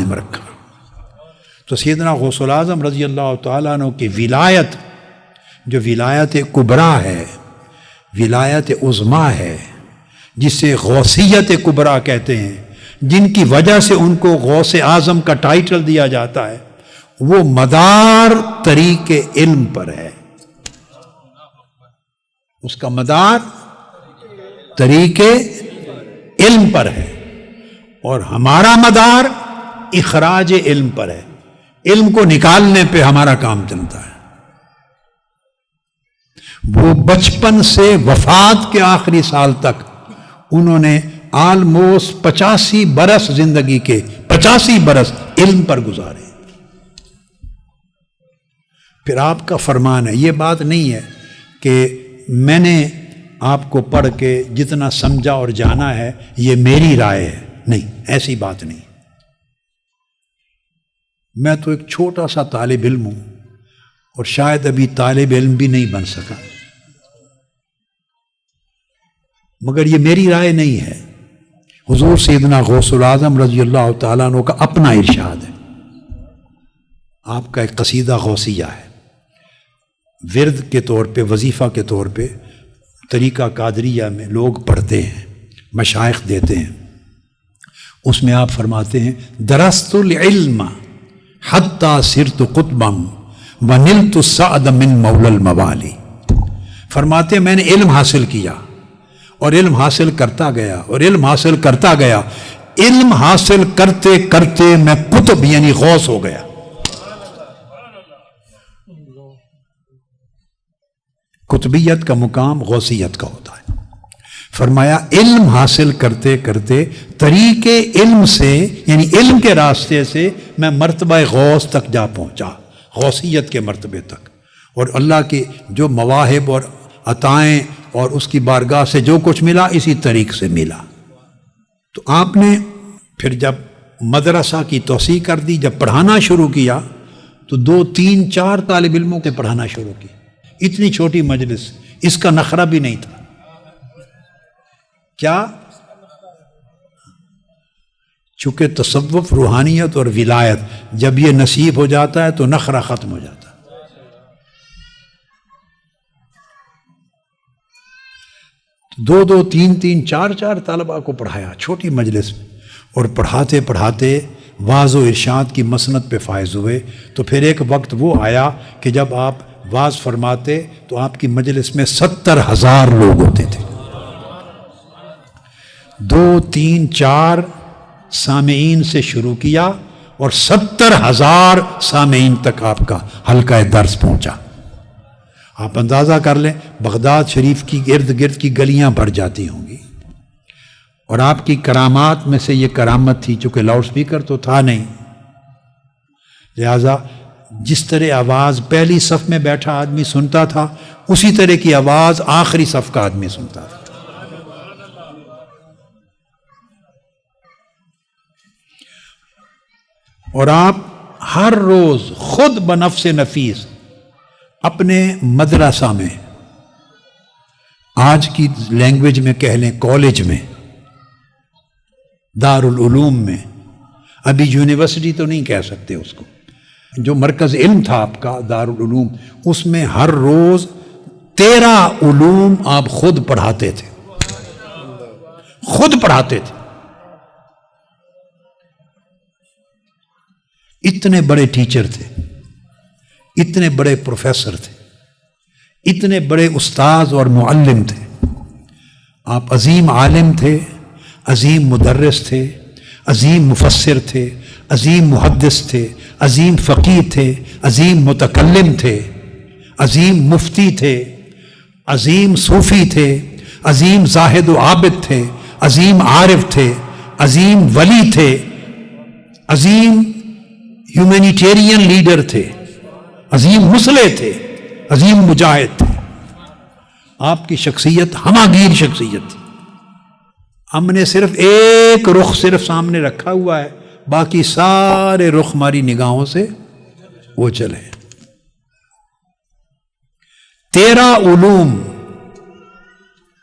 علم رکھا۔ تو سیدنا غوث الاعظم رضی اللہ تعالیٰ عنہ کی ولایت، جو ولایت کبریٰ ہے، ولایت عظمیٰ ہے، جسے غوثیت کبریٰ کہتے ہیں، جن کی وجہ سے ان کو غوث اعظم کا ٹائٹل دیا جاتا ہے، وہ مدار طریق علم پر ہے۔ اس کا مدار طریق علم پر ہے، اور ہمارا مدار اخراج علم پر ہے۔ علم کو نکالنے پہ ہمارا کام چلتا ہے۔ وہ بچپن سے وفات کے آخری سال تک انہوں نے آلموسٹ 85 برس زندگی کے 85 برس علم پر گزارے۔ پھر آپ کا فرمان ہے، یہ بات نہیں ہے کہ میں نے آپ کو پڑھ کے جتنا سمجھا اور جانا ہے یہ میری رائے ہے، نہیں، ایسی بات نہیں۔ میں تو ایک چھوٹا سا طالب علم ہوں، اور شاید ابھی طالب علم بھی نہیں بن سکا، مگر یہ میری رائے نہیں ہے، حضور سیدنا غوث الاعظم رضی اللہ تعالیٰ عنہ کا اپنا ارشاد ہے۔ آپ کا ایک قصیدہ غوثیہ ہے، ورد کے طور پہ، وظیفہ کے طور پہ طریقہ قادریہ میں لوگ پڑھتے ہیں، مشائخ دیتے ہیں۔ اس میں آپ فرماتے ہیں، درست العلم حتی صرت قطبا ونلت السعد من مولا الموالی۔ فرماتے ہیں میں نے علم حاصل کیا، اور علم حاصل کرتا گیا، اور علم حاصل کرتا گیا، علم حاصل کرتے کرتے میں قطب یعنی غوث ہو گیا۔ قطبیت کا مقام غوثیت کا ہوتا ہے۔ فرمایا علم حاصل کرتے کرتے طریق علم سے، یعنی علم کے راستے سے میں مرتبہ غوث تک جا پہنچا، غوثیت کے مرتبے تک، اور اللہ کی جو مواہب اور عطائیں اور اس کی بارگاہ سے جو کچھ ملا اسی طریق سے ملا۔ تو آپ نے پھر جب مدرسہ کی توسیع کر دی، جب پڑھانا شروع کیا تو 2 3 4 طالب علموں کے پڑھانا شروع کی۔ اتنی چھوٹی مجلس، اس کا نخرہ بھی نہیں تھا۔ کیا؟ چونکہ تصوف، روحانیت اور ولایت جب یہ نصیب ہو جاتا ہے تو نخرہ ختم ہو جاتا ہے۔ 2 2 3 3 4 4 طلباء کو پڑھایا چھوٹی مجلس میں، اور پڑھاتے پڑھاتے واعظ و ارشاد کی مسند پہ فائز ہوئے۔ تو پھر ایک وقت وہ آیا کہ جب آپ واعظ فرماتے تو آپ کی مجلس میں 70,000 لوگ ہوتے تھے۔ 2 3 4 سامعین سے شروع کیا، اور 70,000 سامعین تک آپ کا حلقہ درس پہنچا۔ آپ اندازہ کر لیں بغداد شریف کی ارد گرد کی گلیاں بھر جاتی ہوں گی، اور آپ کی کرامات میں سے یہ کرامت تھی، چونکہ لاؤڈ سپیکر تو تھا نہیں، لہذا جس طرح آواز پہلی صف میں بیٹھا آدمی سنتا تھا اسی طرح کی آواز آخری صف کا آدمی سنتا تھا۔ اور آپ ہر روز خود بنفس نفیس اپنے مدرسہ میں، آج کی لینگویج میں کہہ لیں کالج میں، دارالعلوم میں، ابھی یونیورسٹی تو نہیں کہہ سکتے اس کو، جو مرکز علم تھا آپ کا دارالعلوم، اس میں ہر روز 13 علوم آپ خود پڑھاتے تھے، خود پڑھاتے تھے۔ اتنے بڑے ٹیچر تھے، اتنے بڑے پروفیسر تھے، اتنے بڑے استاذ اور معلم تھے۔ آپ عظیم عالم تھے، عظیم مدرس تھے، عظیم مفسر تھے، عظیم محدث تھے، عظیم فقیہ تھے، عظیم متکلم تھے، عظیم مفتی تھے، عظیم صوفی تھے، عظیم زاہد و عابد تھے، عظیم عارف تھے، عظیم ولی تھے، عظیم ہیومینیٹیرین لیڈر تھے، عظیم مصلح تھے، عظیم مجاہد تھے۔ آپ کی شخصیت ہماگیر شخصیت تھی۔ ہم نے صرف ایک رخ صرف سامنے رکھا ہوا ہے، باقی سارے رخ ہماری نگاہوں سے وہ چلے۔ 13 علوم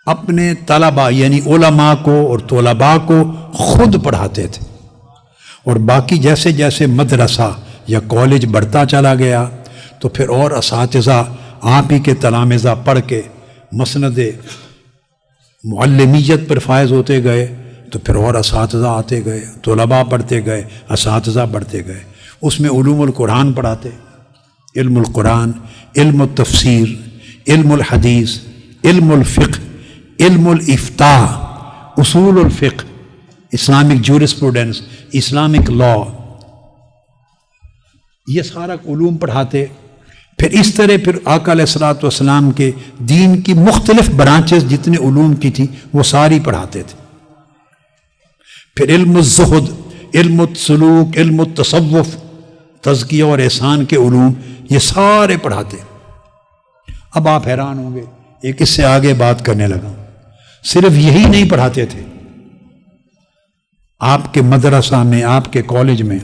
اپنے طلباء یعنی علماء کو اور طلباء کو خود پڑھاتے تھے، اور باقی جیسے جیسے مدرسہ یا کالج بڑھتا چلا گیا تو پھر اور اساتذہ آپ ہی کے تلامذہ پڑھ کے مسند معلمیت پر فائز ہوتے گئے، تو پھر اور اساتذہ آتے گئے، طلباء بڑھتے گئے، اساتذہ بڑھتے گئے۔ اس میں علوم القرآن پڑھاتے، علم القرآن، علم التفسیر، علم الحدیث، علم الفقہ، علم الافتاء، اصول الفقہ، اسلامک جورسپروڈنس، اسلامک لا، یہ سارا علوم پڑھاتے۔ پھر اس طرح پھر آقا علیہ الصلوۃ والسلام کے دین کی مختلف برانچز جتنے علوم کی تھی وہ ساری پڑھاتے تھے۔ پھر علم الزہد، علم السلوک، علم التصوف، تزکیہ اور احسان کے علوم، یہ سارے پڑھاتے۔ اب آپ حیران ہوں گے، ایک اس سے آگے بات کرنے لگا، صرف یہی نہیں پڑھاتے تھے آپ کے مدرسہ میں، آپ کے کالج میں،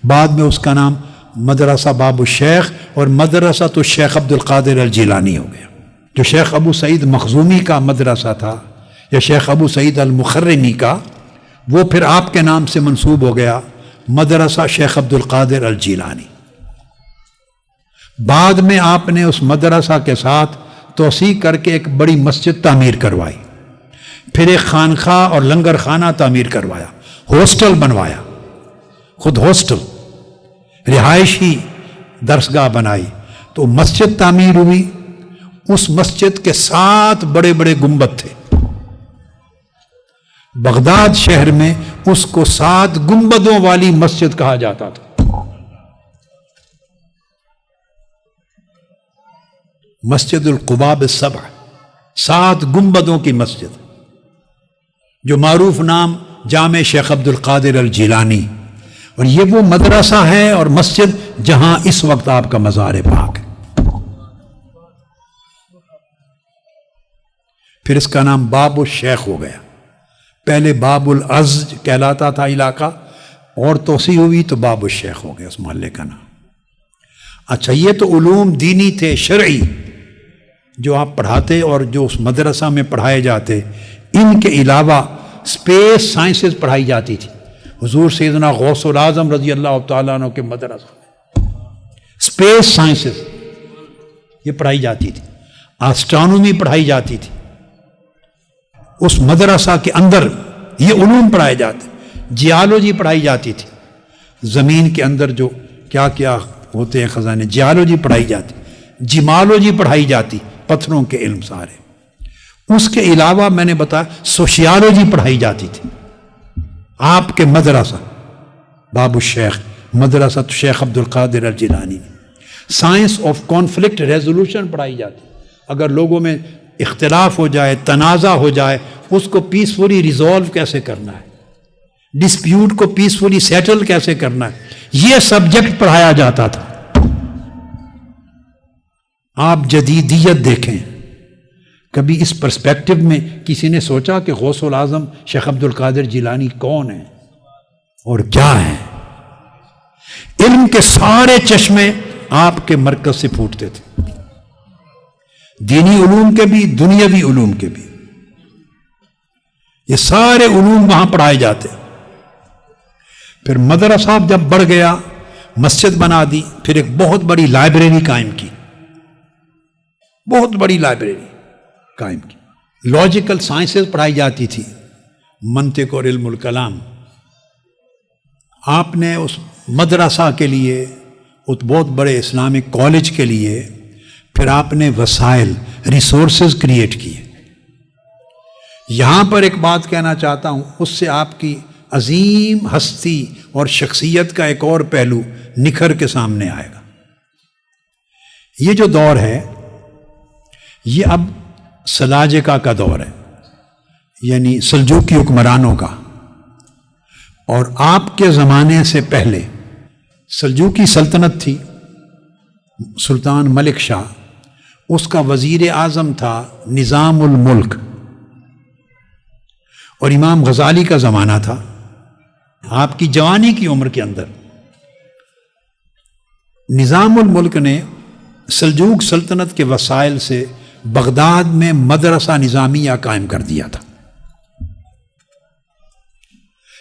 بعد میں اس کا نام مدرسہ باب الشیخ اور مدرسہ تو شیخ عبد القادر الجیلانی ہو گیا۔ جو شیخ ابو سعید مخزومی کا مدرسہ تھا یا شیخ ابو سعید المخرمی کا، وہ پھر آپ کے نام سے منسوب ہو گیا مدرسہ شیخ عبد القادر الجیلانی۔ بعد میں آپ نے اس مدرسہ کے ساتھ توسیع کر کے ایک بڑی مسجد تعمیر کروائی، پھر ایک خانقاہ اور لنگر خانہ تعمیر کروایا، ہاسٹل بنوایا، خود ہاسٹل، رہائشی درسگاہ بنائی، تو مسجد تعمیر ہوئی۔ اس مسجد کے 7 بڑے بڑے گنبد تھے۔ بغداد شہر میں اس کو 7 گنبدوں والی مسجد کہا جاتا تھا۔ مسجد القباب السبع، 7 گنبدوں کی مسجد، جو معروف نام جامع شیخ عبد القادر الجیلانی۔ اور یہ وہ مدرسہ ہے اور مسجد جہاں اس وقت آپ کا مزار پاک ہے۔ پھر اس کا نام باب الشیخ ہو گیا، پہلے باب العز کہلاتا تھا علاقہ، اور توسیع ہوئی تو باب الشیخ ہو گیا اس محلے کا نام۔ اچھا، یہ تو علوم دینی تھے، شرعی، جو آپ پڑھاتے اور جو اس مدرسہ میں پڑھائے جاتے۔ ان کے علاوہ اسپیس سائنسز پڑھائی جاتی تھی۔ حضور سیدنا غوث العظم رضی اللہ تعالیٰ عنہ کے مدرسہ میں اسپیس سائنسز یہ پڑھائی جاتی تھی، آسٹرانومی پڑھائی جاتی تھی۔ اس مدرسہ کے اندر یہ علوم پڑھائے جاتے، جیالوجی پڑھائی جاتی تھی، زمین کے اندر جو کیا کیا ہوتے ہیں خزانے، جیالوجی پڑھائی جاتی، جیمالوجی پڑھائی جاتی، پتھروں کے علم سارے۔ اس کے علاوہ میں نے بتایا سوشیالوجی پڑھائی جاتی تھی۔ آپ کے مدرسہ باب الشیخ، مدرسہ شیخ عبد القادر الجیلانی، سائنس آف کانفلکٹ ریزولوشن پڑھائی جاتی۔ اگر لوگوں میں اختلاف ہو جائے، تنازع ہو جائے، اس کو پیسفلی ریزالو کیسے کرنا ہے، ڈسپیوٹ کو پیسفلی سیٹل کیسے کرنا ہے، یہ سبجیکٹ پڑھایا جاتا تھا۔ آپ جدیدیت دیکھیں، کبھی اس پرسپیکٹو میں کسی نے سوچا کہ غوث العظم شیخ عبد القادر جیلانی کون ہیں اور کیا ہیں؟ علم کے سارے چشمے آپ کے مرکز سے پھوٹتے تھے، دینی علوم کے بھی، دنیاوی علوم کے بھی۔ یہ سارے علوم وہاں پڑھائے جاتے۔ پھر مدرسہ جب بڑھ گیا، مسجد بنا دی، پھر ایک بہت بڑی لائبریری قائم کی، بہت بڑی لائبریری قائم کی۔ لاجیکل سائنسز پڑھائی جاتی تھی، منطق اور علم الکلام۔ آپ نے اس مدرسہ کے لیے، اس بہت بڑے اسلامک کالج کے لیے، پھر آپ نے وسائل، ریسورسز کریٹ کیے۔ یہاں پر ایک بات کہنا چاہتا ہوں، اس سے آپ کی عظیم ہستی اور شخصیت کا ایک اور پہلو نکھر کے سامنے آئے گا۔ یہ جو دور ہے، یہ اب سلاجقہ کا دور ہے، یعنی سلجوقی حکمرانوں کا۔ اور آپ کے زمانے سے پہلے سلجوقی سلطنت تھی، سلطان ملک شاہ، اس کا وزیر اعظم تھا نظام الملک، اور امام غزالی کا زمانہ تھا، آپ کی جوانی کی عمر کے اندر نظام الملک نے سلجوق سلطنت کے وسائل سے بغداد میں مدرسہ نظامیہ قائم کر دیا تھا۔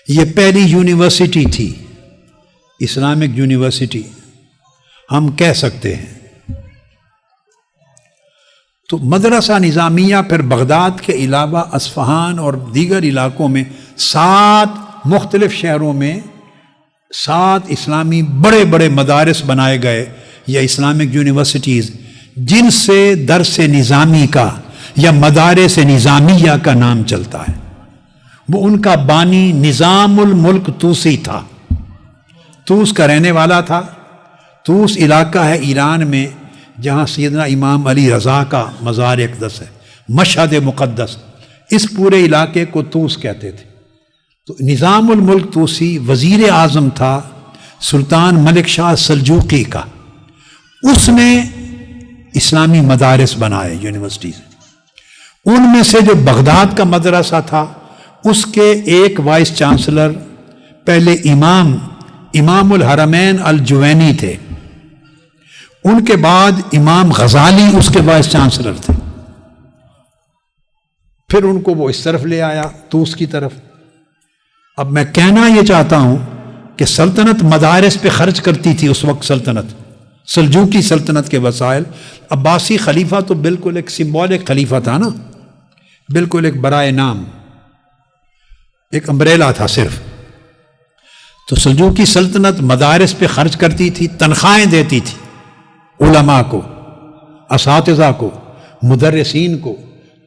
یہ پہلی یونیورسٹی تھی اسلامک یونیورسٹی ہم کہہ سکتے ہیں. تو مدرسہ نظامیہ پھر بغداد کے علاوہ اصفہان اور دیگر علاقوں میں 7 مختلف شہروں میں 7 اسلامی بڑے بڑے مدارس بنائے گئے یا اسلامک یونیورسٹیز، جن سے درس نظامی کا یا مدارس نظامیہ کا نام چلتا ہے. وہ ان کا بانی نظام الملک طوسی تھا. طوس کا رہنے والا تھا. طوس علاقہ ہے ایران میں جہاں سیدنا امام علی رضا کا مزار اقدس ہے، مشہد مقدس. اس پورے علاقے کو طوس کہتے تھے. تو نظام الملک طوسی وزیر اعظم تھا سلطان ملک شاہ سلجوقی کا. اس نے اسلامی مدارس بنائے، یونیورسٹیز. ان میں سے جو بغداد کا مدرسہ تھا اس کے ایک وائس چانسلر پہلے امام الحرمین الجوینی تھے. ان کے بعد امام غزالی اس کے وائس چانسلر تھے. پھر ان کو وہ اس طرف لے آیا، طوس کی طرف. اب میں کہنا یہ چاہتا ہوں کہ سلطنت مدارس پہ خرچ کرتی تھی اس وقت. سلطنت سلجوقی سلطنت کے وسائل. عباسی خلیفہ تو بالکل ایک سمبولک خلیفہ تھا نا، بالکل ایک برائے نام، ایک امبریلا تھا صرف. تو سلجوقی سلطنت مدارس پہ خرچ کرتی تھی، تنخواہیں دیتی تھی علماء کو، اساتذہ کو، مدرسین کو،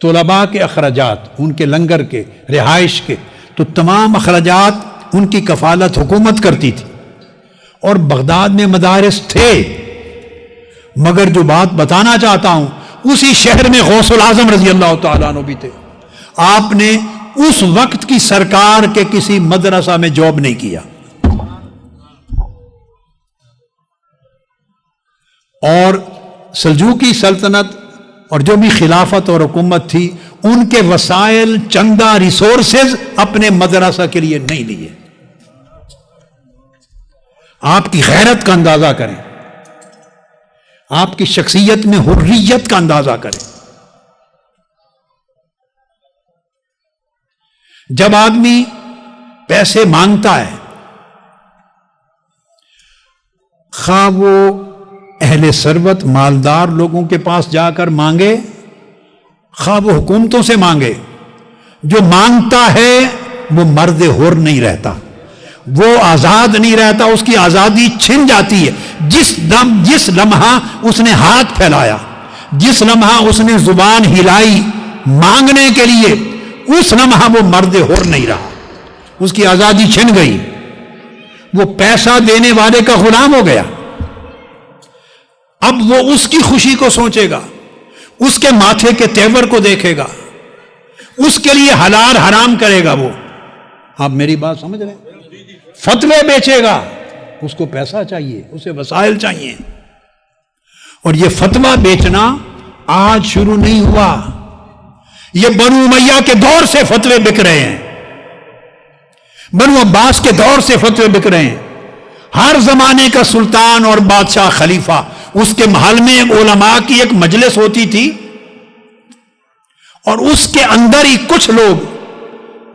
طلباء کے اخراجات، ان کے لنگر کے، رہائش کے، تو تمام اخراجات ان کی کفالت حکومت کرتی تھی. اور بغداد میں مدارس تھے، مگر جو بات بتانا چاہتا ہوں اسی شہر میں غوث العظم رضی اللہ تعالیٰ عنہ بھی تھے. آپ نے اس وقت کی سرکار کے کسی مدرسہ میں جاب نہیں کیا. اور سلجوقی سلطنت اور جو بھی خلافت اور حکومت تھی، ان کے وسائل چندہ ریسورسز اپنے مدرسہ کے لیے نہیں لیے. آپ کی غیرت کا اندازہ کریں، آپ کی شخصیت میں حریت کا اندازہ کریں. جب آدمی پیسے مانگتا ہے، خواہ وہ اہل ثروت مالدار لوگوں کے پاس جا کر مانگے، خواہ وہ حکومتوں سے مانگے، جو مانگتا ہے وہ مرد حر نہیں رہتا، وہ آزاد نہیں رہتا، اس کی آزادی چھن جاتی ہے. جس لمحہ اس نے ہاتھ پھیلایا، جس لمحہ اس نے زبان ہلائی مانگنے کے لیے، اس لمحہ وہ مرد حر نہیں رہا، اس کی آزادی چھن گئی. وہ پیسہ دینے والے کا غلام ہو گیا. اب وہ اس کی خوشی کو سوچے گا، اس کے ماتھے کے تیور کو دیکھے گا، اس کے لیے حلال حرام کرے گا. وہ آپ میری بات سمجھ رہے ہیں؟ فتوے بیچے گا، اس کو پیسہ چاہیے، اسے وسائل چاہیے. اور یہ فتویٰ بیچنا آج شروع نہیں ہوا، یہ بنو امیہ کے دور سے فتوے بک رہے ہیں، بنو عباس کے دور سے فتوے بک رہے ہیں. ہر زمانے کا سلطان اور بادشاہ خلیفہ، اس کے محل میں علماء کی ایک مجلس ہوتی تھی، اور اس کے اندر ہی کچھ لوگ،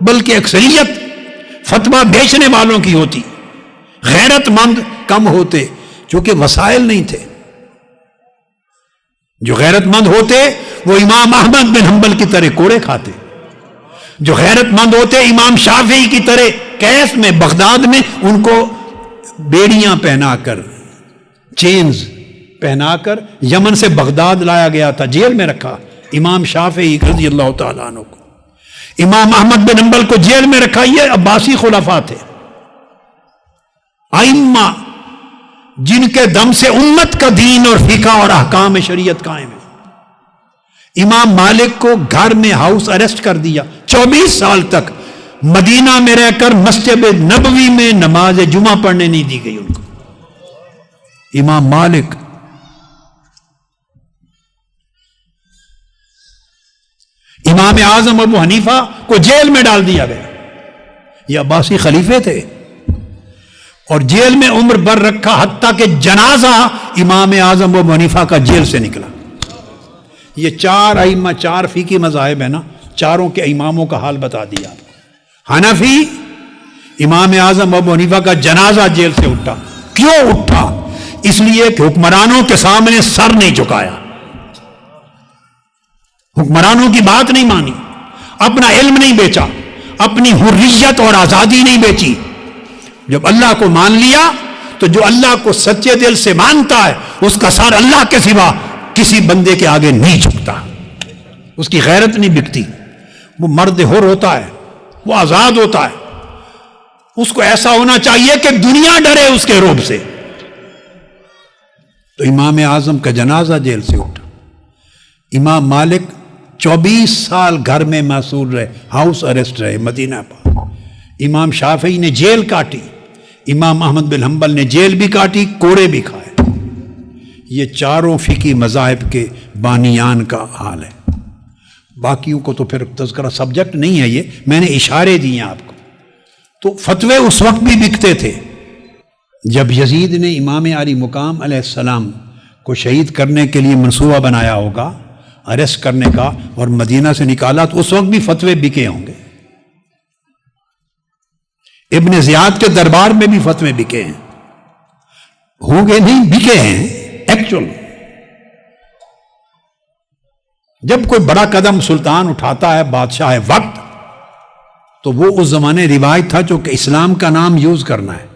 بلکہ اکثریت فتویٰ بیچنے والوں کی ہوتی. غیرت مند کم ہوتے، چونکہ وسائل نہیں تھے. جو غیرت مند ہوتے وہ امام احمد بن حنبل کی طرح کوڑے کھاتے. جو غیرت مند ہوتے امام شافعی کی طرح کیس میں بغداد میں ان کو بیڑیاں پہنا کر، چینز پہنا کر یمن سے بغداد لایا گیا تھا، جیل میں رکھا امام شافعی رضی اللہ تعالیٰ عنہ کو. امام احمد بن حنبل کو جیل میں رکھا. یہ عباسی خلفاء تھے، ائمہ جن کے دم سے امت کا دین اور فقہ اور احکام شریعت قائم ہے. امام مالک کو گھر میں ہاؤس اریسٹ کر دیا، 24 سال تک مدینہ میں رہ کر مسجد نبوی میں نماز جمعہ پڑھنے نہیں دی گئی ان کو. امام مالک. امام اعظم ابو حنیفہ کو جیل میں ڈال دیا گیا. یہ عباسی خلیفے تھے، اور جیل میں عمر بھر رکھا، حتیٰ کہ جنازہ امام اعظم ابو حنیفہ کا جیل سے نکلا. یہ 4 ائمہ، 4 فقہی مذاہب ہے نا، چاروں کے اماموں کا حال بتا دیا. حنفی امام اعظم ابو حنیفہ کا جنازہ جیل سے اٹھا. کیوں اٹھا؟ اس لیے کہ حکمرانوں کے سامنے سر نہیں جھکایا، حکمرانوں کی بات نہیں مانی، اپنا علم نہیں بیچا، اپنی حریت اور آزادی نہیں بیچی. جب اللہ کو مان لیا تو جو اللہ کو سچے دل سے مانتا ہے اس کا سر اللہ کے سوا کسی بندے کے آگے نہیں جھکتا، اس کی غیرت نہیں بکتی. وہ مرد حر ہوتا ہے، وہ آزاد ہوتا ہے، اس کو ایسا ہونا چاہیے کہ دنیا ڈرے اس کے رعب سے. تو امام اعظم کا جنازہ جیل سے اٹھا. امام مالک 24 سال گھر میں محصور رہے، ہاؤس اریسٹ رہے مدینہ پر. امام شافعی نے جیل کاٹی، امام احمد بن حنبل نے جیل بھی کاٹی، کوڑے بھی کھائے. یہ چاروں فقہی مذاہب کے بانیان کا حال ہے. باقیوں کو تو پھر تذکرہ سبجیکٹ نہیں ہے، یہ میں نے اشارے دیے آپ کو. تو فتوے اس وقت بھی بکتے تھے جب یزید نے امام علی مقام علیہ السلام کو شہید کرنے کے لیے منصوبہ بنایا ہوگا، اریسٹ کرنے کا، اور مدینہ سے نکالا، تو اس وقت بھی فتوے بکے ہوں گے. ابن زیاد کے دربار میں بھی فتوے بکے ہیں، ہوں گے نہیں، بکے ہیں ایکچوئل. جب کوئی بڑا قدم سلطان اٹھاتا ہے، بادشاہ وقت، تو وہ اس زمانے روایت تھا جو کہ اسلام کا نام یوز کرنا ہے،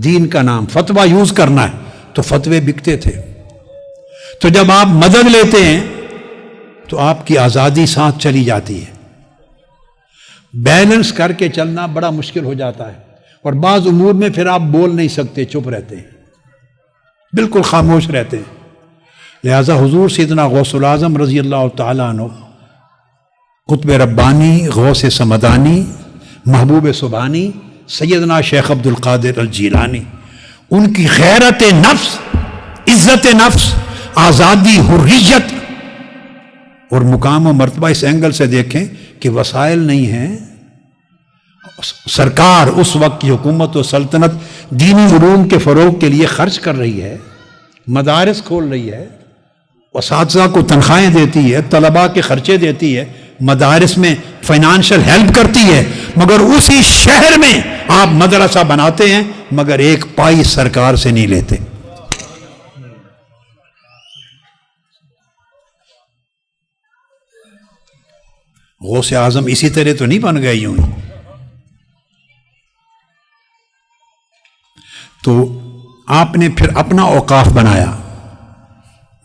دین کا نام، فتویٰ یوز کرنا ہے، تو فتوے بکتے تھے. تو جب آپ مدد لیتے ہیں تو آپ کی آزادی ساتھ چلی جاتی ہے. بیلنس کر کے چلنا بڑا مشکل ہو جاتا ہے، اور بعض امور میں پھر آپ بول نہیں سکتے، چپ رہتے ہیں، بالکل خاموش رہتے ہیں. لہذا حضور سیدنا غوث العظم رضی اللہ تعالیٰ عنہ، قطب ربانی، غوث سمدانی، محبوب سبحانی، سیدنا شیخ عبد القادر الجیلانی، ان کی غیرت نفس، عزت نفس، آزادی، حریت اور مقام و مرتبہ اس اینگل سے دیکھیں کہ وسائل نہیں ہیں. سرکار اس وقت کی حکومت و سلطنت دینی علوم کے فروغ کے لیے خرچ کر رہی ہے، مدارس کھول رہی ہے، اساتذہ کو تنخواہیں دیتی ہے، طلباء کے خرچے دیتی ہے، مدارس میں فائنانشل ہیلپ کرتی ہے، مگر اسی شہر میں آپ مدرسہ بناتے ہیں مگر ایک پائی سرکار سے نہیں لیتے. غوث اعظم اسی طرح تو نہیں بن گئے یوں ہی. تو آپ نے پھر اپنا اوقاف بنایا،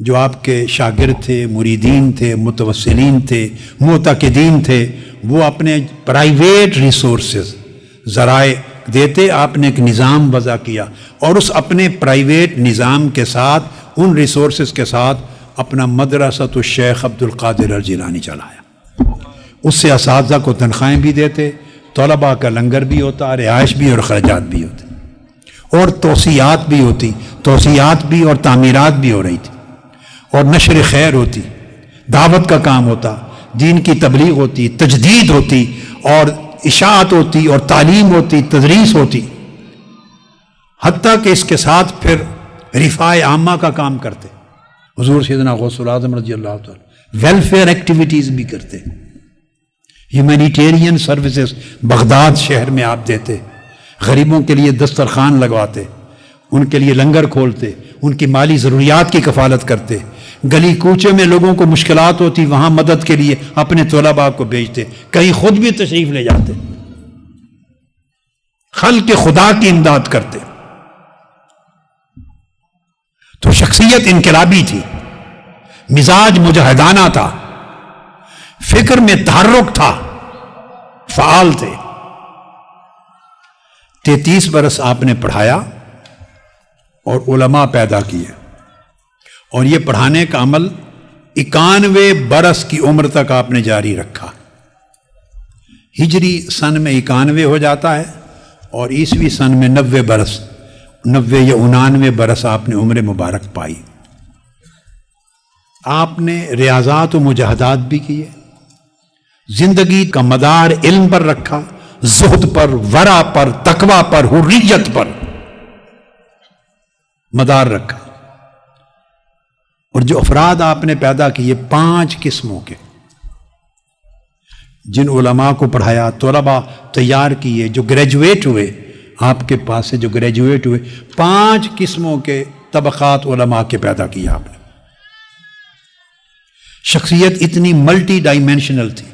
جو آپ کے شاگرد تھے، مریدین تھے، متوسلین تھے، معتقدین تھے، وہ اپنے پرائیویٹ ریسورسز، ذرائع دیتے. آپ نے ایک نظام وضع کیا، اور اس اپنے پرائیویٹ نظام کے ساتھ، ان ریسورسز کے ساتھ اپنا مدرسۃ الشیخ عبد القادر الجیلانی چلایا. اس سے اساتذہ کو تنخواہیں بھی دیتے، طلباء کا لنگر بھی ہوتا، رہائش بھی اور خرچات بھی ہوتے، اور توسیعات بھی ہوتی، توسیعات بھی اور تعمیرات بھی ہو رہی تھی، اور نشر خیر ہوتی، دعوت کا کام ہوتا، دین کی تبلیغ ہوتی، تجدید ہوتی، اور اشاعت ہوتی، اور تعلیم ہوتی، تدریس ہوتی. حتیٰ کہ اس کے ساتھ پھر رفاع عامہ کا کام کرتے. حضور سیدنا غوث العظم رضی اللہ تعالیٰ ویلفیئر ایکٹیویٹیز بھی کرتے، ہیومینیٹیرین سروسز بغداد شہر میں آپ دیتے، غریبوں کے لیے دسترخوان لگواتے، ان کے لیے لنگر کھولتے، ان کی مالی ضروریات کی کفالت کرتے. گلی کوچے میں لوگوں کو مشکلات ہوتی، وہاں مدد کے لیے اپنے طلباء کو بھیجتے، کہیں خود بھی تشریف لے جاتے، خلق خدا کی امداد کرتے. تو شخصیت انقلابی تھی، مزاج مجاہدانہ تھا، فکر میں تحرک تھا، فعال تھے. 33 برس آپ نے پڑھایا اور علماء پیدا کیے، اور یہ پڑھانے کا عمل 91 برس کی عمر تک آپ نے جاری رکھا. ہجری سن میں 91 ہو جاتا ہے، اور عیسوی سن میں 90 برس، 90 یا 99 برس آپ نے عمر مبارک پائی. آپ نے ریاضات و مجاہدات بھی کیے، زندگی کا مدار علم پر رکھا، زہد پر، ورع پر، تقوی پر، حریت پر مدار رکھا. اور جو افراد آپ نے پیدا کیے 5 قسموں کے، جن علماء کو پڑھایا، طلباء تیار کیے، جو گریجویٹ ہوئے، آپ کے پاس سے جو گریجویٹ ہوئے، 5 قسموں کے طبقات علماء کے پیدا کیا آپ نے۔ شخصیت اتنی ملٹی ڈائمینشنل تھی۔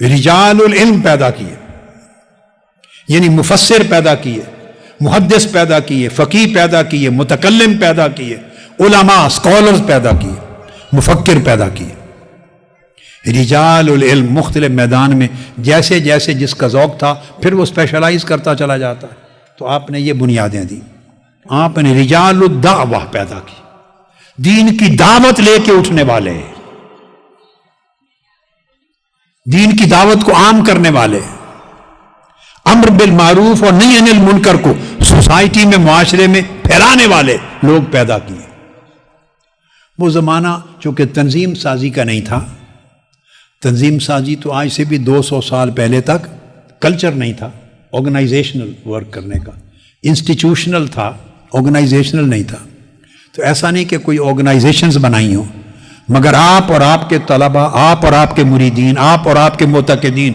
رجال العلم پیدا کیے، یعنی مفسر پیدا کیے، محدث پیدا کیے، فقیہ پیدا کیے، متکلم پیدا کیے، علماء اسکالرز پیدا کیے، مفکر پیدا کیے۔ رجال العلم مختلف میدان میں جیسے جیسے جس کا ذوق تھا پھر وہ اسپیشلائز کرتا چلا جاتا ہے۔ تو آپ نے یہ بنیادیں دی۔ آپ نے رجال الدعوہ پیدا کی، دین کی دعوت لے کے اٹھنے والے، دین کی دعوت کو عام کرنے والے، امر بالمعروف اور نہی عن المنکر کو سوسائٹی میں، معاشرے میں پھیلانے والے لوگ پیدا کیے۔ وہ زمانہ چونکہ تنظیم سازی کا نہیں تھا، تنظیم سازی تو آج سے بھی 200 سال پہلے تک کلچر نہیں تھا آرگنائزیشنل ورک کرنے کا، انسٹیٹیوشنل تھا، آرگنائزیشنل نہیں تھا۔ تو ایسا نہیں کہ کوئی آرگنائزیشنز بنائی ہوں، مگر آپ اور آپ کے طلباء، آپ اور آپ کے مریدین، آپ اور آپ کے معتقدین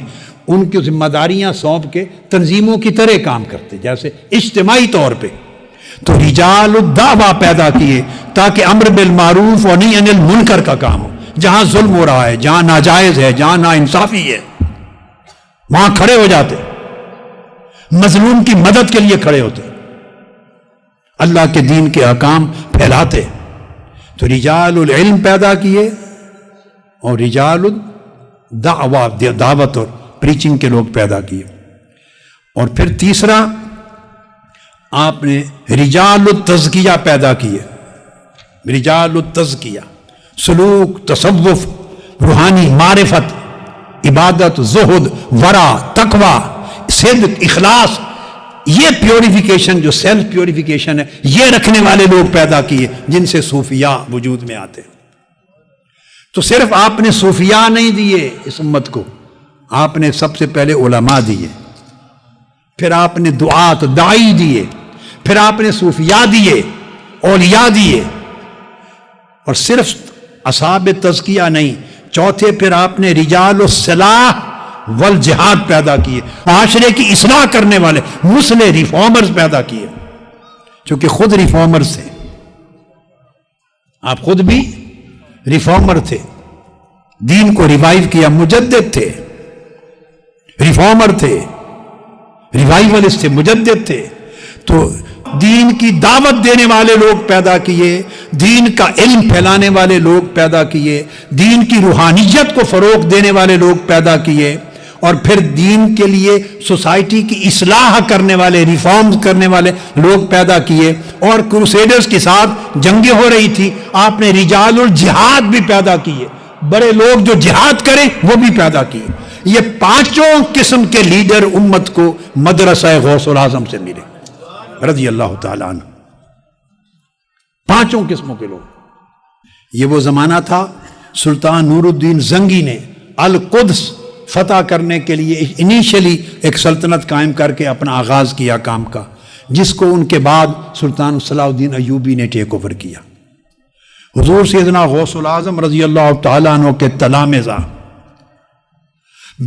ان کی ذمہ داریاں سونپ کے تنظیموں کی طرح کام کرتے، جیسے اجتماعی طور پہ۔ تو رجال الدعوہ پیدا کیے تاکہ امر بالمعروف اور نہی عن المنکر کا کام ہو۔ جہاں ظلم ہو رہا ہے، جہاں ناجائز ہے، جہاں ناانصافی ہے، وہاں کھڑے ہو جاتے، مظلوم کی مدد کے لیے کھڑے ہوتے، اللہ کے دین کے احکام پھیلاتے۔ تو رجال العلم پیدا کیے اور رجال الدعوہ، دعوت اور پریچنگ کے لوگ پیدا کیے۔ اور پھر تیسرا آپ نے رجال التزکیہ پیدا کیے۔ رجال التزکیہ، سلوک، تصوف، روحانی معرفت، عبادت، زہد، ورع، تقوی، صدق، اخلاص، یہ پیوریفیکیشن جو سیلف پیوریفیکیشن ہے، یہ رکھنے والے لوگ پیدا کیے جن سے صوفیاء وجود میں آتے۔ تو صرف آپ نے صوفیاء نہیں دیے اس امت کو، آپ نے سب سے پہلے علماء دیے، پھر آپ نے دعات، داعی دیے، پھر آپ نے صوفیاء دیے، اولیاء دیے، اور صرف اصحاب تزکیہ نہیں، چوتھے پھر آپ نے رجال الصلاح والجہاد پیدا کیے، معاشرے کی اصلاح کرنے والے مصلح، ریفارمرز پیدا کیے، چونکہ خود ریفارمرز تھے، آپ خود بھی ریفارمر تھے، دین کو ریوائیو کیا، مجدد تھے، ریفارمر تھے، ریوائیولسٹ تھے، مجدد تھے۔ تو دین کی دعوت دینے والے لوگ پیدا کیے، دین کا علم پھیلانے والے لوگ پیدا کیے، دین کی روحانیت کو فروغ دینے والے لوگ پیدا کیے، اور پھر دین کے لیے سوسائٹی کی اصلاح کرنے والے، ریفارمز کرنے والے لوگ پیدا کیے۔ اور کروسیڈرز کے ساتھ جنگیں ہو رہی تھی، آپ نے رجال الجہاد بھی پیدا کیے، بڑے لوگ جو جہاد کریں وہ بھی پیدا کیے۔ یہ 5 قسم کے لیڈر امت کو مدرسہ غوث العظم سے ملے رضی اللہ تعالیٰ عنہ، 5 قسموں کے لوگ۔ یہ وہ زمانہ تھا سلطان نور الدین زنگی نے القدس فتح کرنے کے لیے انیشلی ایک سلطنت قائم کر کے اپنا آغاز کیا کام کا، جس کو ان کے بعد سلطان صلاح الدین ایوبی نے ٹیک اوور کیا۔ حضور سیدنا غوث العظم رضی اللہ تعالیٰ عنہ کے تلامذہ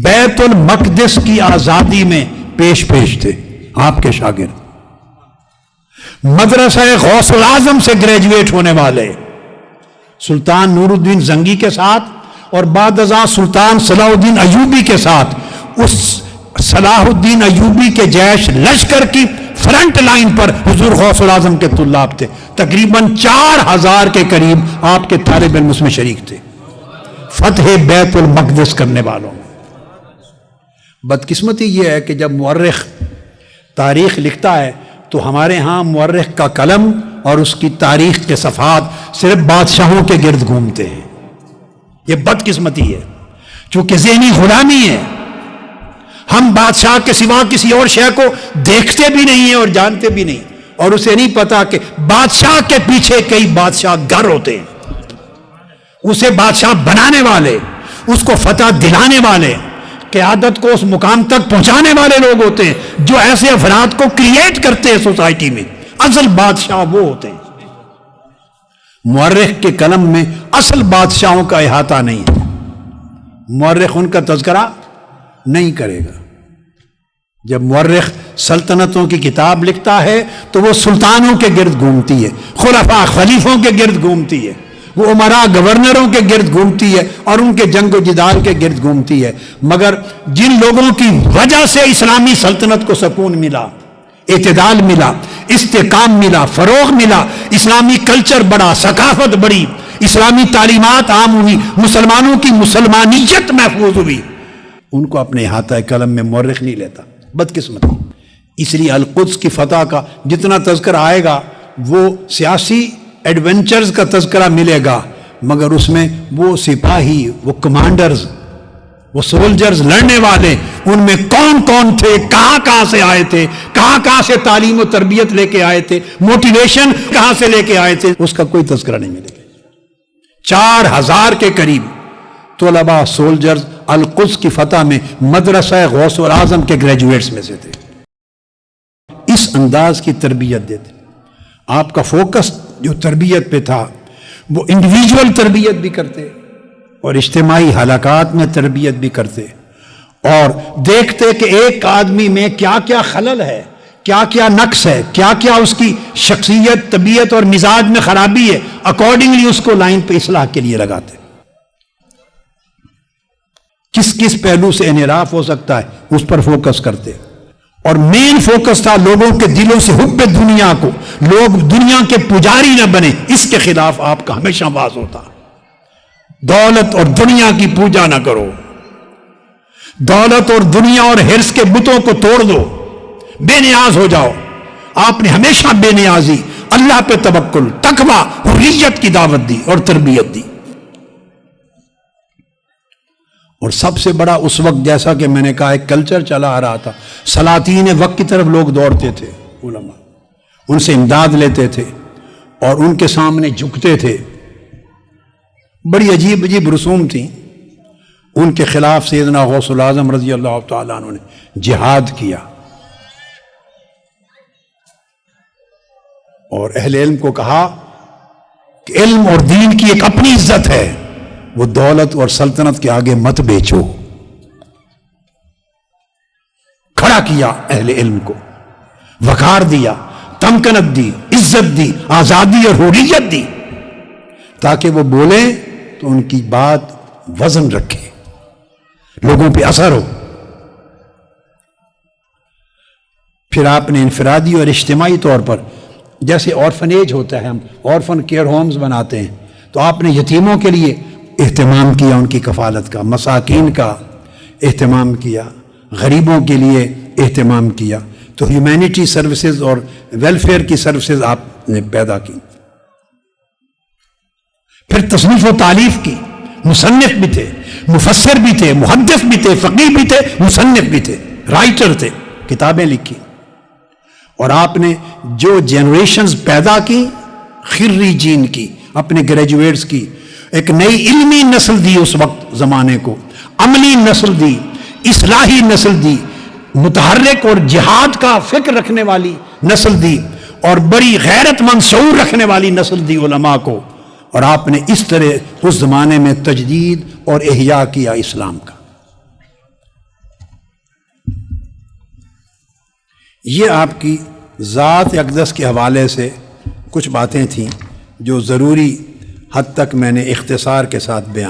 بیت المقدس کی آزادی میں پیش تھے، آپ کے شاگرد، مدرسہ غوث العظم سے گریجویٹ ہونے والے سلطان نور الدین زنگی کے ساتھ اور بعد ازاں سلطان صلاح الدین ایوبی کے ساتھ اس صلاح الدین ایوبی کے جیش لشکر کی فرنٹ لائن پر حضور غوث العظم کے طلاب تھے، تقریباً 4000 کے قریب آپ کے طالب علم اس میں شریک تھے، فتح بیت المقدس کرنے والوں میں۔ بدقسمتی یہ ہے کہ جب مورخ تاریخ لکھتا ہے تو ہمارے ہاں مورخ کا قلم اور اس کی تاریخ کے صفحات صرف بادشاہوں کے گرد گھومتے ہیں۔ یہ بدقسمتی ہے، چونکہ ذہنی غلامی ہے۔ ہم بادشاہ کے سوا کسی اور شے کو دیکھتے بھی نہیں ہیں اور جانتے بھی نہیں، اور اسے نہیں پتا کہ بادشاہ کے پیچھے کئی بادشاہ گر ہوتے ہیں، اسے بادشاہ بنانے والے، اس کو فتح دلانے والے، قیادت کو اس مقام تک پہنچانے والے لوگ ہوتے ہیں جو ایسے افراد کو کریٹ کرتے ہیں سوسائٹی میں۔ اصل بادشاہ وہ ہوتے ہیں۔ مورخ کے قلم میں اصل بادشاہوں کا احاطہ نہیں ہے۔ مورخ ان کا تذکرہ نہیں کرے گا۔ جب مورخ سلطنتوں کی کتاب لکھتا ہے تو وہ سلطانوں کے گرد گھومتی ہے، خلفاء خلیفوں کے گرد گھومتی ہے، وہ امراء گورنروں کے گرد گھومتی ہے اور ان کے جنگ و جدال کے گرد گھومتی ہے۔ مگر جن لوگوں کی وجہ سے اسلامی سلطنت کو سکون ملا، اعتدال ملا، استحکام ملا، فروغ ملا، اسلامی کلچر بڑا، ثقافت بڑی، اسلامی تعلیمات عام ہوئی، مسلمانوں کی مسلمانیت محفوظ ہوئی، ان کو اپنے احاطہ قلم میں مورخ نہیں لیتا، بدقسمتی۔ اس لیے القدس کی فتح کا جتنا تذکرہ آئے گا وہ سیاسی ایڈونچرز کا تذکرہ ملے گا، مگر اس میں وہ سپاہی، وہ کمانڈرز، وہ سولجرز، لڑنے والے، ان میں کون کون تھے، کہاں سے آئے تھے، کہاں سے تعلیم و تربیت لے کے آئے تھے، موٹیویشن کہاں سے لے کے آئے تھے، اس کا کوئی تذکرہ نہیں ملے گا۔ 4000 کے قریب طلباء سولجرز القدس کی فتح میں مدرسہ غوث الاعظم کے گریجویٹس میں سے تھے۔ اس انداز کی تربیت دیتے۔ آپ کا فوکس جو تربیت پہ تھا وہ انڈیویجول تربیت بھی کرتے اور اجتماعی حلقات میں تربیت بھی کرتے، اور دیکھتے کہ ایک آدمی میں کیا کیا خلل ہے، کیا کیا نقص ہے، کیا کیا اس کی شخصیت، طبیعت اور مزاج میں خرابی ہے، اکارڈنگلی اس کو لائن پہ اصلاح کے لیے لگاتے۔ کس کس پہلو سے انحراف ہو سکتا ہے اس پر فوکس کرتے، اور مین فوکس تھا لوگوں کے دلوں سے حب دنیا کو، لوگ دنیا کے پجاری نہ بنے، اس کے خلاف آپ کا ہمیشہ باز ہوتا۔ دولت اور دنیا کی پوجا نہ کرو، دولت اور دنیا اور حرص کے بتوں کو توڑ دو، بے نیاز ہو جاؤ۔ آپ نے ہمیشہ بے نیازی، اللہ پہ توکل، تقویٰ، حریت کی دعوت دی اور تربیت دی۔ اور سب سے بڑا اس وقت، جیسا کہ میں نے کہا، ایک کلچر چلا آ رہا تھا، سلاطین وقت کی طرف لوگ دوڑتے تھے، علماء ان سے امداد لیتے تھے اور ان کے سامنے جھکتے تھے۔ بڑی عجیب عجیب رسوم تھیں، ان کے خلاف سیدنا غوث الاعظم رضی اللہ تعالیٰ عنہ نے جہاد کیا، اور اہل علم کو کہا کہ علم اور دین کی ایک اپنی عزت ہے، وہ دولت اور سلطنت کے آگے مت بیچو۔ کھڑا کیا اہل علم کو، وقار دیا، تمکنت دی، عزت دی، آزادی اور حریت دی، تاکہ وہ بولیں تو ان کی بات وزن رکھے، لوگوں پہ اثر ہو۔ پھر آپ نے انفرادی اور اجتماعی طور پر، جیسے آرفنیج ہوتا ہے، ہم آرفن کیئر ہومز بناتے ہیں، تو آپ نے یتیموں کے لیے اہتمام کیا، ان کی کفالت کا، مساکین کا اہتمام کیا، غریبوں کے لیے اہتمام کیا۔ تو ہیومینٹی سروسز اور ویلفیئر کی سروسز آپ نے پیدا کی۔ پھر تصنیف و تالیف کی، مصنف بھی تھے، مفسر بھی تھے، محدث بھی تھے، فقیہ بھی تھے، مصنف بھی تھے، رائٹر تھے، کتابیں لکھی۔ اور آپ نے جو جنریشنز پیدا کی، خريجین کی، اپنے گریجویٹس کی، ایک نئی علمی نسل دی، اس وقت زمانے کو عملی نسل دی، اصلاحی نسل دی، متحرک اور جہاد کا فکر رکھنے والی نسل دی، اور بڑی غیرت مند شعور رکھنے والی نسل دی علماء کو۔ اور آپ نے اس طرح اس زمانے میں تجدید اور احیاء کیا اسلام کا۔ یہ آپ کی ذات اقدس کے حوالے سے کچھ باتیں تھیں جو ضروری حد تک میں نے اختصار کے ساتھ بیان